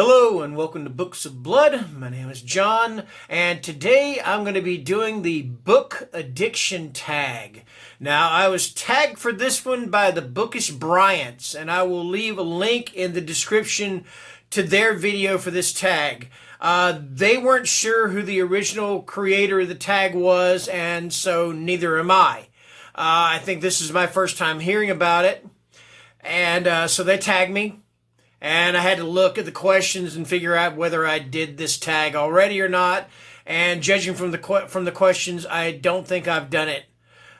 Hello and welcome to Books of Blood. My name is John, and today I'm going to be doing the book addiction tag. Now, I was tagged for this one by the Bookish Bryants, and I will leave a link in the description to their video for this tag. They weren't sure who the original creator of the tag was, and so neither am I. I think this is my first time hearing about it, and so they tagged me. And I had to look at the questions and figure out whether I did this tag already or not. And judging from the questions, I don't think I've done it.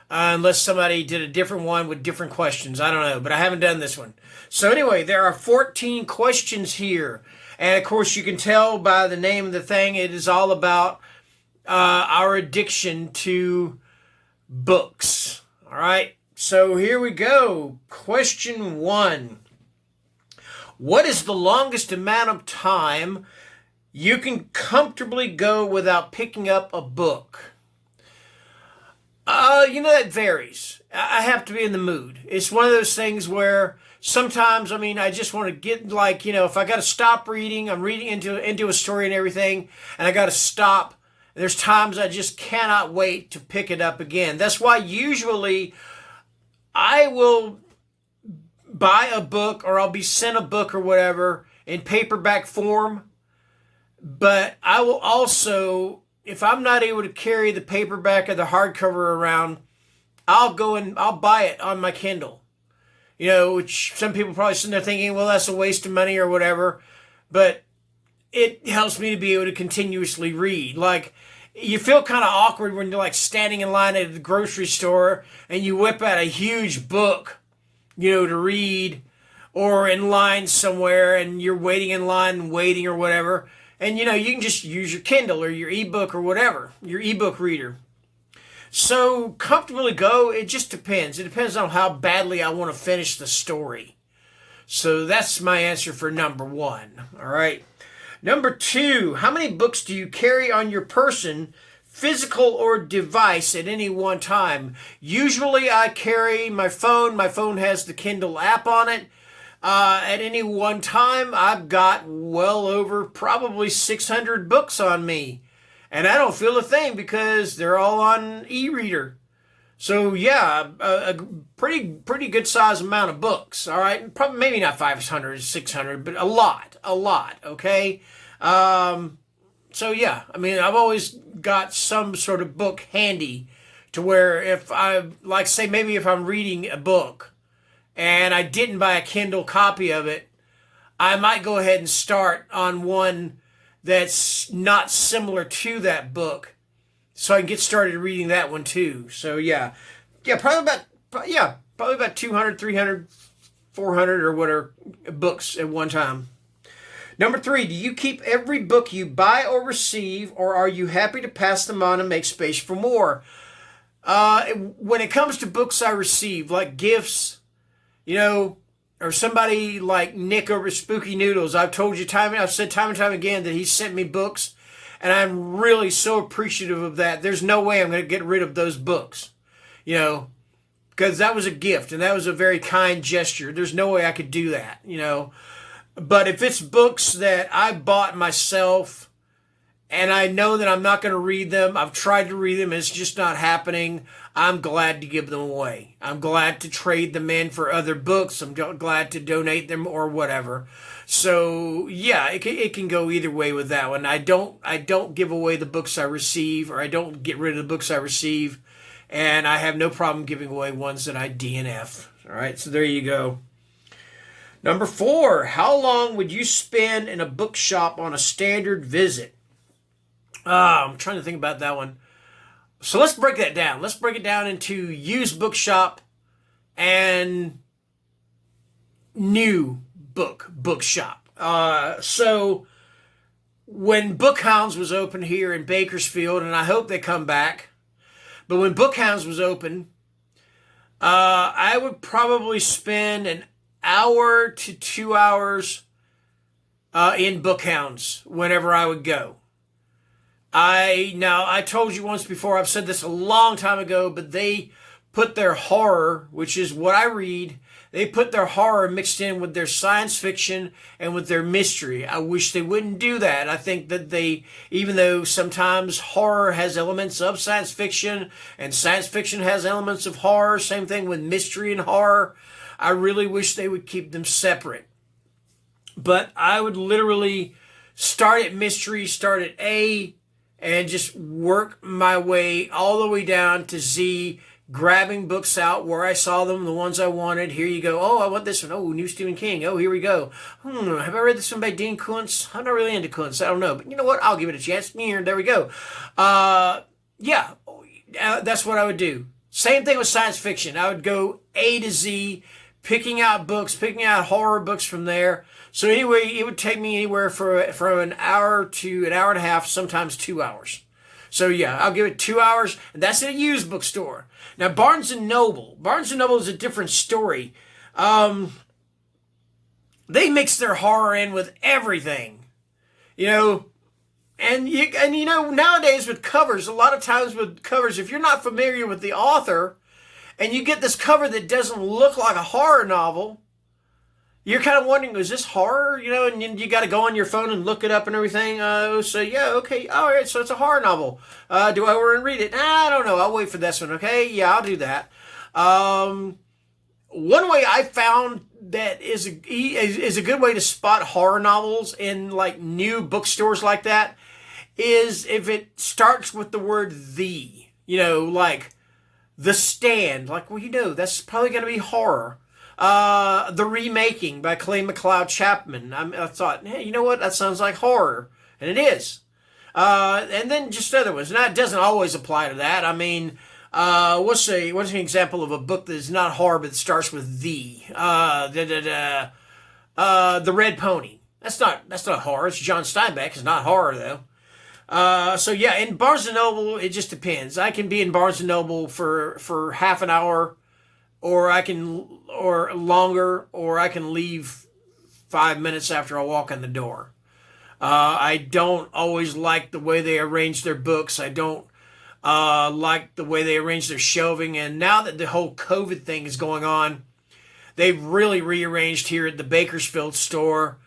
Unless somebody did a different one with different questions. I don't know, but I haven't done this one. So anyway, there are 14 questions here. And of course, you can tell by the name of the thing, it is all about our addiction to books. All right, so here we go. Question 1. What is the longest amount of time you can comfortably go without picking up a book? That varies. I have to be in the mood. It's one of those things where sometimes, I just want to get if I got to stop reading, I'm reading into a story and everything, and I got to stop. There's times I just cannot wait to pick it up again. That's why usually I will buy a book or I'll be sent a book or whatever in paperback form. But I will also, if I'm not able to carry the paperback or the hardcover around, I'll go and I'll buy it on my Kindle. Which some people probably sitting there thinking, well, that's a waste of money or whatever. But it helps me to be able to continuously read. Like, you feel kind of awkward when you're standing in line at the grocery store and you whip out a huge book to read, or in line somewhere and you're waiting in line and waiting or whatever. And, you can just use your Kindle or your ebook or whatever, your ebook reader. So comfortably go, it just depends. It depends on how badly I want to finish the story. So that's my answer for number 1. All right. Number 2, how many books do you carry on your person, physical or device, at any one time? Usually I carry my phone. My phone has the Kindle app on it. At any one time, I've got well over probably 600 books on me. And I don't feel a thing because they're all on e-reader. So yeah, a pretty good size amount of books. All right, probably maybe not 500, 600, but a lot, okay? So yeah, I've always got some sort of book handy to where if if I'm reading a book and I didn't buy a Kindle copy of it, I might go ahead and start on one that's not similar to that book so I can get started reading that one too. So yeah, probably about 200, 300, 400 or whatever books at one time. Number 3, do you keep every book you buy or receive, or are you happy to pass them on and make space for more? When it comes to books I receive, like gifts, or somebody like Nick over Spooky Noodles, I've said time and time again that he sent me books, and I'm really so appreciative of that. There's no way I'm going to get rid of those books, because that was a gift, and that was a very kind gesture. There's no way I could do that, But if it's books that I bought myself and I know that I'm not going to read them, I've tried to read them, it's just not happening, I'm glad to give them away. I'm glad to trade them in for other books. I'm glad to donate them or whatever. So yeah, it can go either way with that one. I don't give away the books I receive, or I don't get rid of the books I receive, and I have no problem giving away ones that I DNF. All right, so there you go. Number 4, how long would you spend in a bookshop on a standard visit? I'm trying to think about that one. So let's break that down. Let's break it down into used bookshop and new bookshop. So when Bookhounds was open here in Bakersfield, and I hope they come back, but when Bookhounds was open, I would probably spend an hour to 2 hours in Bookhounds whenever I would go. I told you once before, I've said this a long time ago, but they put their horror, which is what I read, they put their horror mixed in with their science fiction and with their mystery. I wish they wouldn't do that. I think that even though sometimes horror has elements of science fiction and science fiction has elements of horror, same thing with mystery and horror, I really wish they would keep them separate. But I would literally start at mystery, start at A, and just work my way all the way down to Z, grabbing books out where I saw them, the ones I wanted. Here you go. Oh, I want this one. Oh, new Stephen King. Oh, here we go. Have I read this one by Dean Koontz? I'm not really into Koontz. I don't know. But you know what? I'll give it a chance. Here, there we go. Yeah, that's what I would do. Same thing with science fiction. I would go A to Z, picking out books, picking out horror books from there. So anyway, it would take me anywhere from an hour to an hour and a half, sometimes 2 hours. So yeah, I'll give it 2 hours, and that's at a used bookstore. Now Barnes and Noble is a different story. They mix their horror in with everything, and nowadays with covers, a lot of times with covers, if you're not familiar with the author, and you get this cover that doesn't look like a horror novel, you're kind of wondering, is this horror? And you got to go on your phone and look it up and everything. So yeah, okay, all right, so it's a horror novel. Do I want to read it? I don't know. I'll wait for this one. Okay, yeah, I'll do that. One way I found that is a good way to spot horror novels in like new bookstores like that is if it starts with the word "the," like The Stand. Like, well, that's probably going to be horror. The Remaking by Clay McLeod Chapman. I thought, hey, you know what? That sounds like horror. And it is. And then just other ones. Now, it doesn't always apply to that. I mean, what's an example of a book that is not horror but starts with The Red Pony. That's not horror. It's John Steinbeck. It's not horror, though. So yeah, in Barnes & Noble, it just depends. I can be in Barnes & Noble for half an hour, or longer, or I can leave 5 minutes after I walk in the door. I don't always like the way they arrange their books. I don't like the way they arrange their shelving. And now that the whole COVID thing is going on, they've really rearranged here at the Bakersfield store,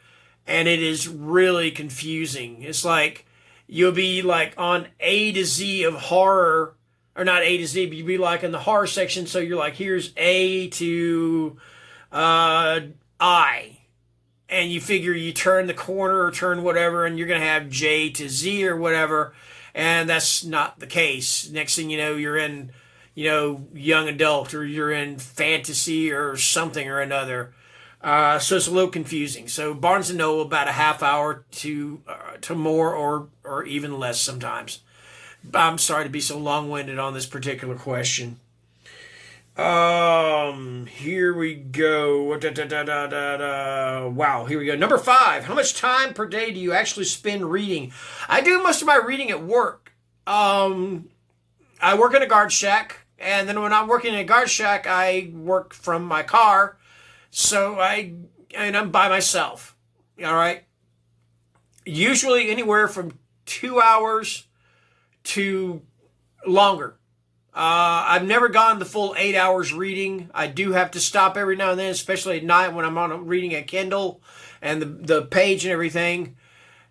and it is really confusing. It's like you'll be like on A to Z of horror, or not A to Z, but you'd be like in the horror section. So you're like, here's A to I. And you figure you turn the corner or turn whatever, and you're going to have J to Z or whatever. And that's not the case. Next thing you know, you're in, young adult, or you're in fantasy or something or another. So it's a little confusing. So Barnes & Noble, about a half hour to more or even less sometimes. I'm sorry to be so long-winded on this particular question. Here we go. Wow, here we go. Number 5. How much time per day do you actually spend reading? I do most of my reading at work. I work in a guard shack, and then when I'm working in a guard shack, I work from my car. So I'm by myself. All right. Usually anywhere from 2 hours to longer. I've never gone the full 8 hours reading. I do have to stop every now and then, especially at night when I'm on reading a Kindle and the page and everything.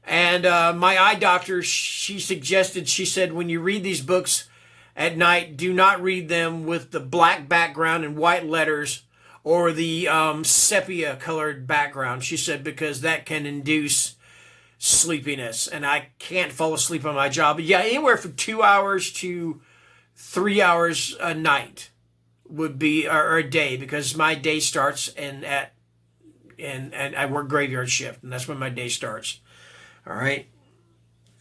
And my eye doctor, she said, when you read these books at night, do not read them with the black background and white letters or the sepia colored background. She said, because that can induce sleepiness, and I can't fall asleep on my job. But yeah, anywhere from 2 hours to 3 hours a night would be, or a day, because my day starts and I work graveyard shift, and that's when my day starts. All right.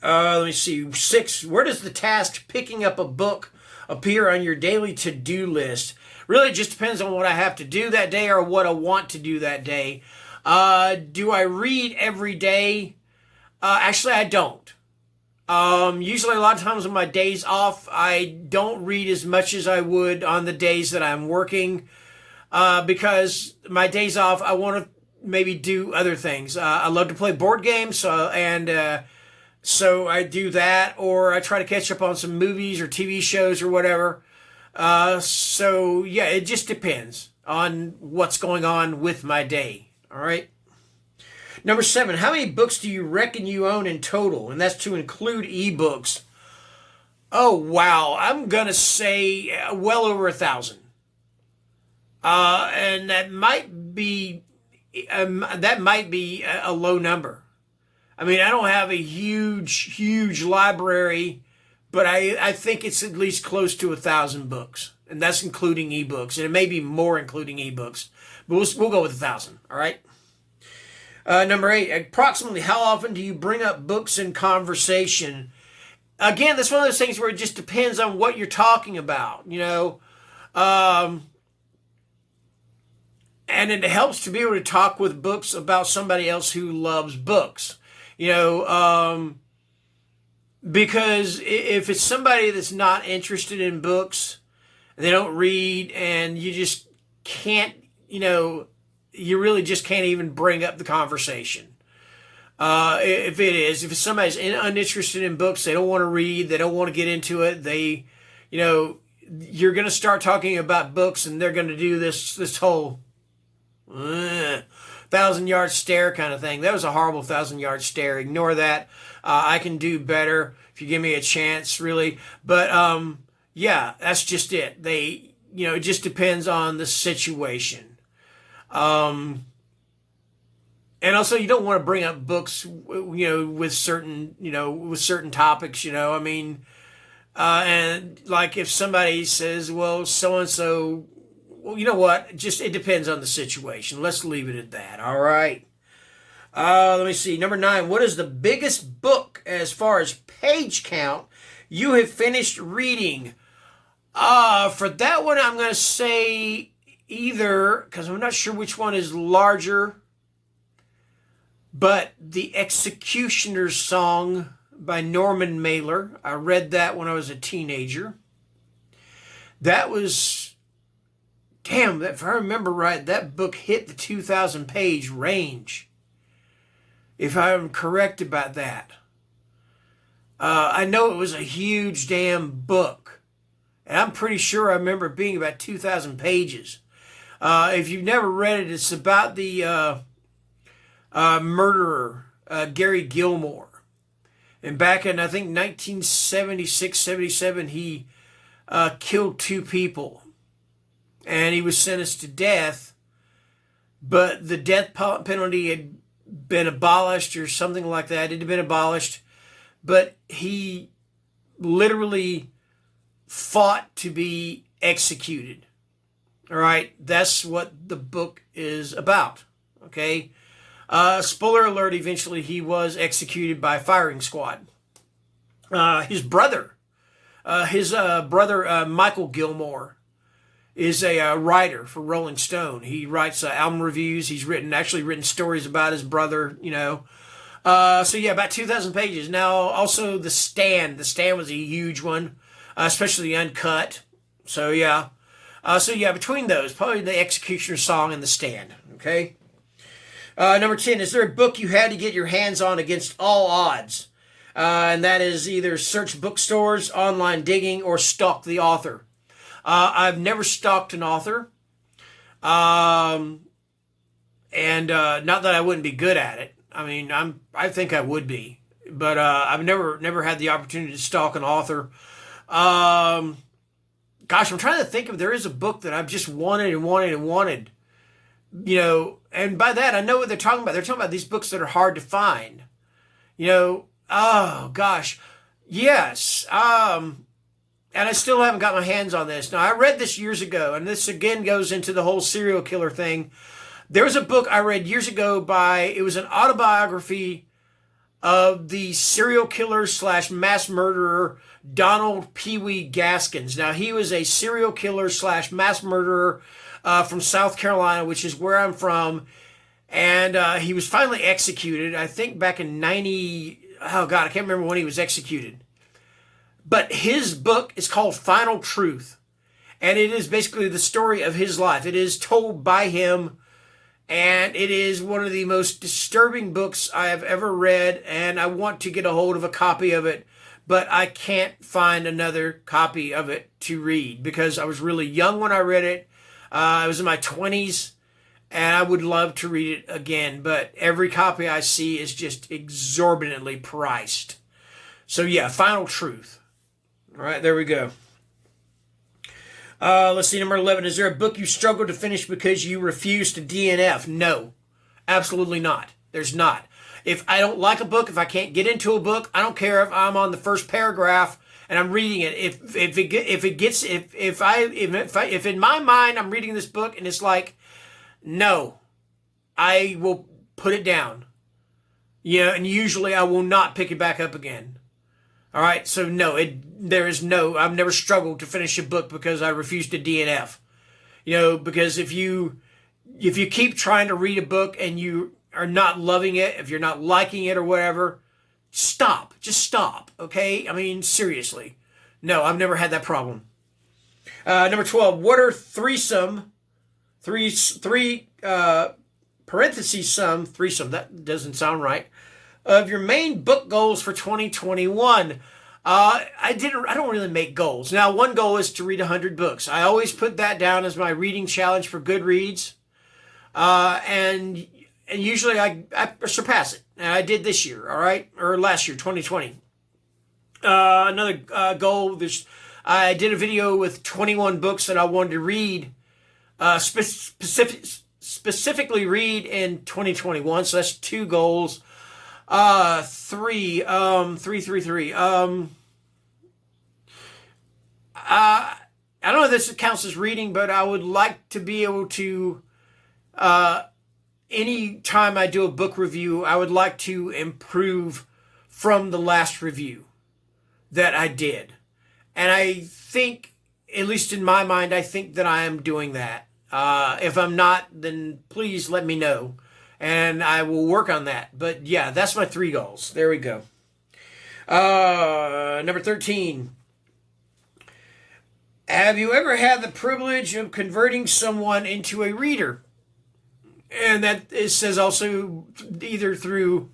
Let me see. 6. Where does the task picking up a book appear on your daily to-do list? Really, it just depends on what I have to do that day or what I want to do that day. Do I read every day? Actually, I don't. Usually a lot of times on my days off, I don't read as much as I would on the days that I'm working, because my days off, I want to maybe do other things. I love to play board games, so I do that, or I try to catch up on some movies or TV shows or whatever. So yeah, it just depends. on what's going on with my day. All right. Number 7, how many books do you reckon you own in total? And that's to include ebooks. Oh, wow. I'm going to say well over 1,000. And that might be a low number. I mean, I don't have a huge library, but I think it's at least close to 1,000 books. And that's including ebooks. And it may be more including ebooks. But we'll go with 1,000. All right. Number 8, approximately how often do you bring up books in conversation? Again, that's one of those things where it just depends on what you're talking about, you know. And it helps to be able to talk with books about somebody else who loves books, you know, because if it's somebody that's not interested in books, they don't read, and you just can't, you know, you really just can't even bring up the conversation. If it's somebody's uninterested in books, they don't want to read, they don't want to get into it, they, you know, you're going to start talking about books, and they're going to do this whole 1,000-yard stare kind of thing. That was a horrible 1,000-yard stare. Ignore that. I can do better if you give me a chance, really. But yeah, that's just it. They, you know, it just depends on the situation. And also, you don't want to bring up books, you know, with certain topics, you know. I mean, and like if somebody says, well, so and so, well, you know what? Just it depends on the situation. Let's leave it at that. All right. Let me see. Number 9. What is the biggest book as far as page count you have finished reading? For that one, I'm going to say either, because I'm not sure which one is larger, but The Executioner's Song by Norman Mailer. I read that when I was a teenager. That was, damn, if I remember right, that book hit the 2,000 page range, if I'm correct about that. I know it was a huge damn book, and I'm pretty sure I remember it being about 2,000 pages. If you've never read it, it's about the murderer, Gary Gilmore. And back in, I think, 1976, 77, he killed 2 people. And he was sentenced to death. But the death penalty had been abolished or something like that. It had been abolished. But he literally fought to be executed. All right, that's what the book is about. Okay, spoiler alert, eventually he was executed by firing squad. His brother, Michael Gilmore, is a writer for Rolling Stone. He writes album reviews. He's actually written stories about his brother, you know. So yeah, about 2,000 pages. Now, also The Stand. The Stand was a huge one, especially uncut. So yeah. Between those, probably The Executioner's Song and The Stand. Okay. Number 10, is there a book you had to get your hands on against all odds? And that is either search bookstores, online digging, or stalk the author. I've never stalked an author. And not that I wouldn't be good at it. I mean, I think I would be. But I've never had the opportunity to stalk an author. Gosh, I'm trying to think if there is a book that I've just wanted. You know, and by that, I know what they're talking about. They're talking about these books that are hard to find. You know, oh, gosh. Yes. And I still haven't got my hands on this. Now, I read this years ago, and this again goes into the whole serial killer thing. There was a book I read years ago it was an autobiography of the serial killer / mass murderer Donald Pee Wee Gaskins. Now, he was a serial killer / mass murderer from South Carolina, which is where I'm from. And he was finally executed, I think back in 90... Oh, God, I can't remember when he was executed. But his book is called Final Truth. And it is basically the story of his life. It is told by him. And it is one of the most disturbing books I have ever read. And I want to get a hold of a copy of it. But I can't find another copy of it to read because I was really young when I read it. I was in my 20s, and I would love to read it again, but every copy I see is just exorbitantly priced. So yeah, Final Truth. All right, there we go. Let's see, number 11. Is there a book you struggled to finish because you refused to DNF? No, absolutely not. There's not. If I don't like a book, if I can't get into a book, I don't care if I'm on the first paragraph and I'm reading it. If in my mind I'm reading this book and it's like, no, I will put it down. And usually I will not pick it back up again. All right, so no, I've never struggled to finish a book because I refuse to DNF. Because if you keep trying to read a book and you are not loving it, if you're not liking it or whatever, stop. Just stop, okay? I mean, seriously. No, I've never had that problem. Number 12, what are threesome, that doesn't sound right, of your main book goals for 2021? I don't really make goals. Now, one goal is to read 100 books. I always put that down as my reading challenge for Goodreads. And usually I surpass it. And I did this year, all right? Or last year, 2020. Another goal, I did a video with 21 books that I wanted to read, specifically read in 2021. So that's 2 goals. Three. I don't know if this counts as reading, but I would like to be able to, any time I do a book review, I would like to improve from the last review that I did. And I think, at least in my mind, I think that I am doing that. If I'm not, then please let me know, and I will work on that. But yeah, that's my 3 goals. There we go. Number 13. Have you ever had the privilege of converting someone into a reader? And that it says also either through,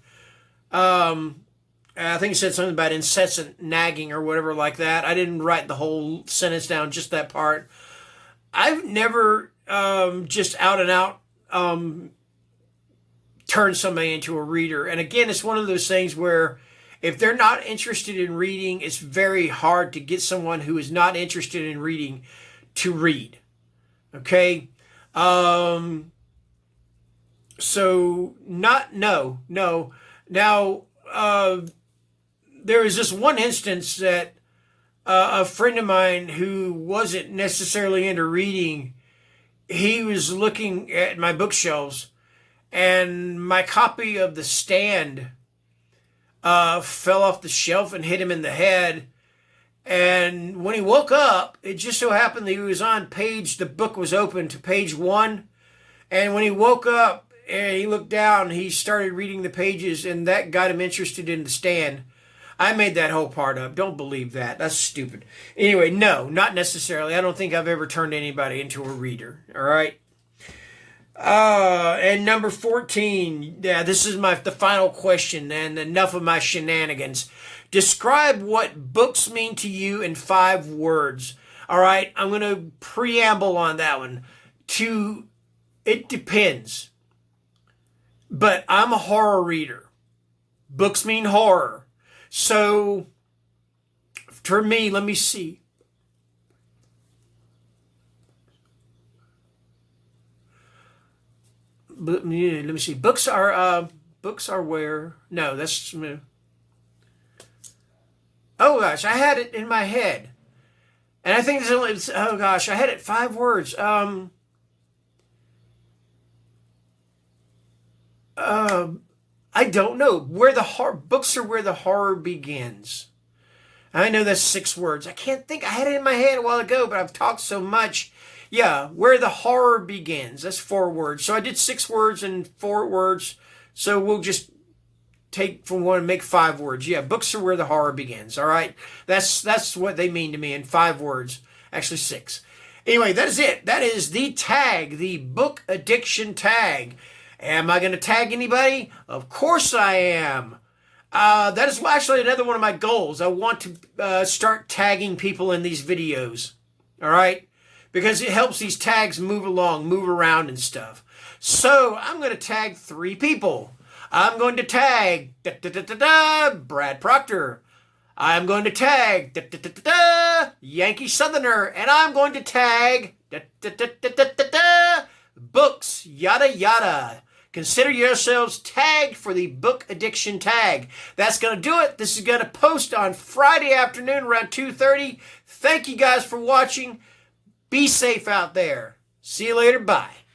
I think it said something about incessant nagging or whatever like that. I didn't write the whole sentence down, just that part. I've never just out and out turned somebody into a reader. And again, it's one of those things where if they're not interested in reading, it's very hard to get someone who is not interested in reading to read. Okay? So, no. Now, there was this one instance that a friend of mine who wasn't necessarily into reading, he was looking at my bookshelves, and my copy of The Stand fell off the shelf and hit him in the head. And when he woke up, it just so happened that he was on the book was open to page 1. And when he woke up and he looked down, he started reading the pages, and that got him interested in The Stand. I made that whole part up. Don't believe that. That's stupid. Anyway, no, not necessarily. I don't think I've ever turned anybody into a reader. All right. And number 14. Yeah, this is the final question, and enough of my shenanigans. Describe what books mean to you in 5 words. All right. I'm going to preamble on that one. It depends. But I'm a horror reader. Books mean horror. So, for me, let me see. Let me see. Books are where? No, that's. Oh gosh, I had it in my head, and I think oh gosh, I had it 5 words. I don't know. Books are where the horror begins. I know that's 6 words. I can't think. I had it in my head a while ago, but I've talked so much. Yeah, where the horror begins. That's 4 words. So I did 6 words and 4 words. So we'll just take from one and make 5 words. Yeah, books are where the horror begins. All right. That's what they mean to me in 5 words. Actually 6. Anyway, that is it. That is the tag, the book addiction tag. Am I going to tag anybody? Of course I am. That is actually another one of my goals. I want to start tagging people in these videos. All right? because it helps these tags move along, move around and stuff. So I'm going to tag 3 people. I'm going to tag Brad Proctor. I'm going to tag Yankee Southerner. And I'm going to tag books, yada yada. Consider yourselves tagged for the book addiction tag. That's going to do it. This is going to post on Friday afternoon around 2:30. Thank you guys for watching. Be safe out there. See you later. Bye.